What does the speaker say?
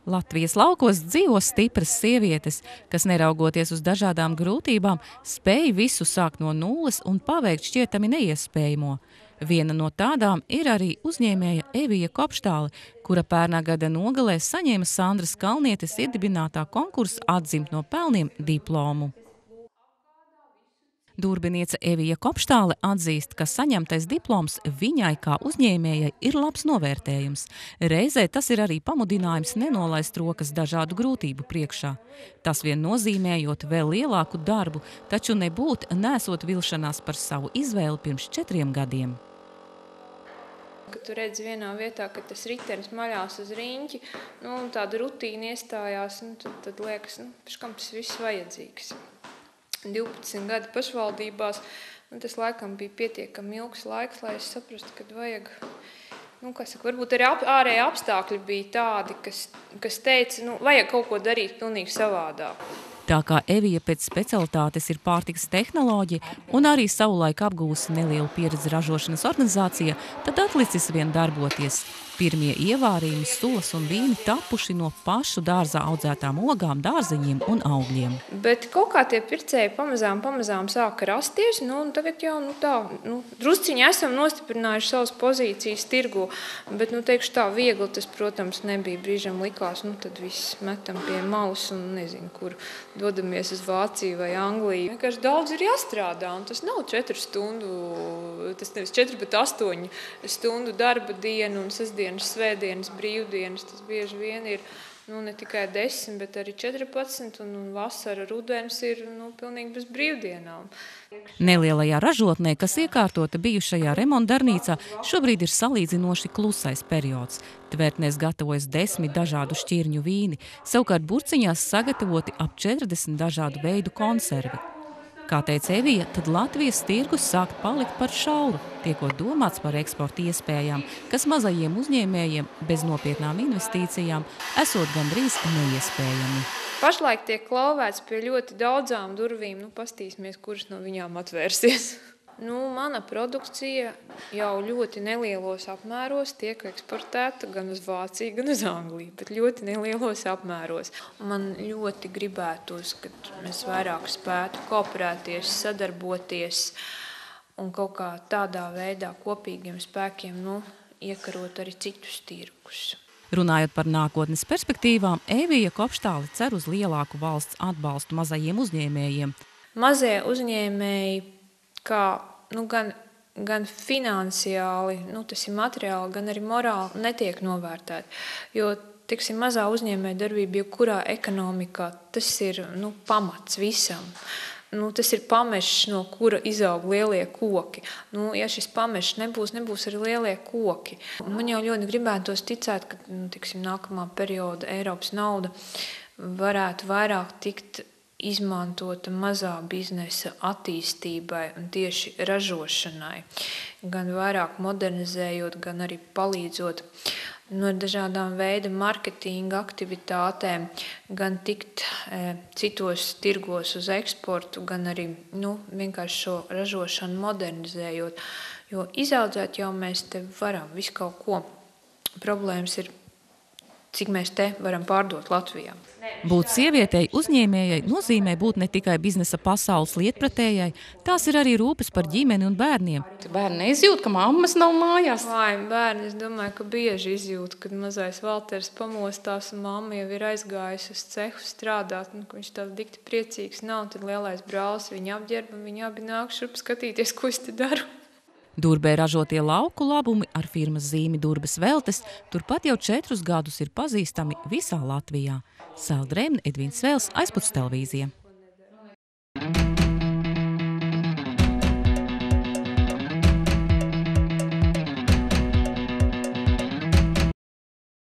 Latvijas laukos dzīvo stipras sievietes, kas neraugoties uz dažādām grūtībām, spēj visu sākt no nulles un paveikt šķietami neiespējamo. Viena no tādām ir arī uzņēmēja Evija Kopštāle, kura pērnā gada nogalē saņēma Sandras Kalnietes iedibinātā konkursa Atzimt no pelniem diplomu. Durbiniece Evija Kopštāle atzīst, ka saņemtais diploms viņai kā uzņēmējai ir labs novērtējums. Reizē tas ir arī pamudinājums nenolaist rokas dažādu grūtību priekšā. Tas vien nozīmējot vēl lielāku darbu, taču nebūt nesot vilšanās par savu izvēli pirms 4 gadiem. Kad tu redzi vienā vietā, ka tas ritenis maļās uz riņķi, tāda rutīna iestājās, tad liekas, kam tas viss vajadzīgs. 12 gadi pašvaldībās, tas laikam bija pietiekami ilgs laiks, lai es saprastu, ka vajag, varbūt arī ārēji apstākļi bija tādi, kas teica, vajag kaut ko darīt pilnīgi savādāk. Tā kā Evija pēc specialitātes ir pārtikas tehnoloģija un arī savulaik apgūsi nelielu pieredzi ražošanas organizācijā, tad atlicis vien darboties. Pirmie ievārījumi, sulas un vīni tapuši no pašu dārzā audzētām ogām, dārzeņiem un augļiem. Bet kaut kā tie pircēji pamazām sāka rasties, un tagad jau drusciņi esam nostiprinājuši savas pozīcijas tirgu, bet, teikšu tā, viegli tas, protams, nebija. Brīžam likās, tad viss metam pie malas un nezinu, kur dodamies uz Vāciju vai Angliju. Vienkārši daudz ir jāstrādā, un tas nav 4 stundu, tas nevis 4, bet 8 stundu darba diena un sestdienas, svētdienas, brīvdienas. Tas bieži vien ir ne tikai 10, bet arī 14, un vasara, rudens ir pilnīgi bez brīvdienām. Nelielajā ražotnē, kas iekārtota bijušajā remontdarbnīcā, šobrīd ir salīdzinoši klusais periods. Tvertnēs gatavojas 10 dažādu šķirņu vīni, savukārt burciņās sagatavoti ap 40 dažādu veidu konservi. Kā teica Evija, tad Latvijas tirgus sāk palikt par šauru, tiekot domāts par eksporta iespējām, kas mazajiem uzņēmējiem bez nopietnām investīcijām esot gandrīz neiespējami. Pašlaik tiek klauvēts pie ļoti daudzām durvīm, pastīsimies, kuras no viņām atvērsies. Mana produkcija jau ļoti nelielos apmēros tiek eksportēta gan uz Vāciju, gan uz Angliju, bet ļoti nelielos apmēros. Man ļoti gribētos, ka mēs vairāk spētu kooperēties, sadarboties un kaut kā tādā veidā kopīgiem spēkiem iekarot arī citus tirgus. Runājot par nākotnes perspektīvām, Evija Kopštāle cer uz lielāku valsts atbalstu mazajiem uzņēmējiem. Mazie uzņēmēji, kā gan finansiāli, tas ir materiāli, gan arī morāli netiek novērtēti. Jo, mazā uzņēmēja darbība, jebkurā ekonomikā, tas ir pamats visam. Tas ir pamešs, no kura izaug lielie koki. Ja šis pamešs nebūs arī lielie koki. Man jau ļoti gribētos ticēt, ka nākamā perioda Eiropas nauda varētu vairāk tikt izmantota mazā biznesa attīstībai un tieši ražošanai, gan vairāk modernizējot, gan arī palīdzot no dažādām veida marketinga aktivitātēm, gan tikt citos tirgos uz eksportu, gan arī vienkārši šo ražošanu modernizējot. Jo izaudzēt jau mēs te varam visu kaut ko. Problēmas ir, cik mēs te varam pārdot Latvijā. Būt sievietei uzņēmējai nozīmē būt ne tikai biznesa pasaules lietpratējai, tās ir arī rūpes par ģimeni un bērniem. Bērni neizjūt, ka mammas nav mājās? Bērni, es domāju, ka bieži izjūt, kad mazais Valters pamostās un mamma jau ir aizgājusi uz cehu strādāt, ka viņš tāds dikti priecīgs nav, tad lielais brālis viņu apģērb un viņi abi nāk šurp skatīties, ko es te daru. Durbē ražotie lauku labumi ar firmas zīmi Durbes Veltes turpat jau 4 gadus ir pazīstami visā Latvijā. Saldrēmne, Edvīns Svēls, Aizputs televīzija.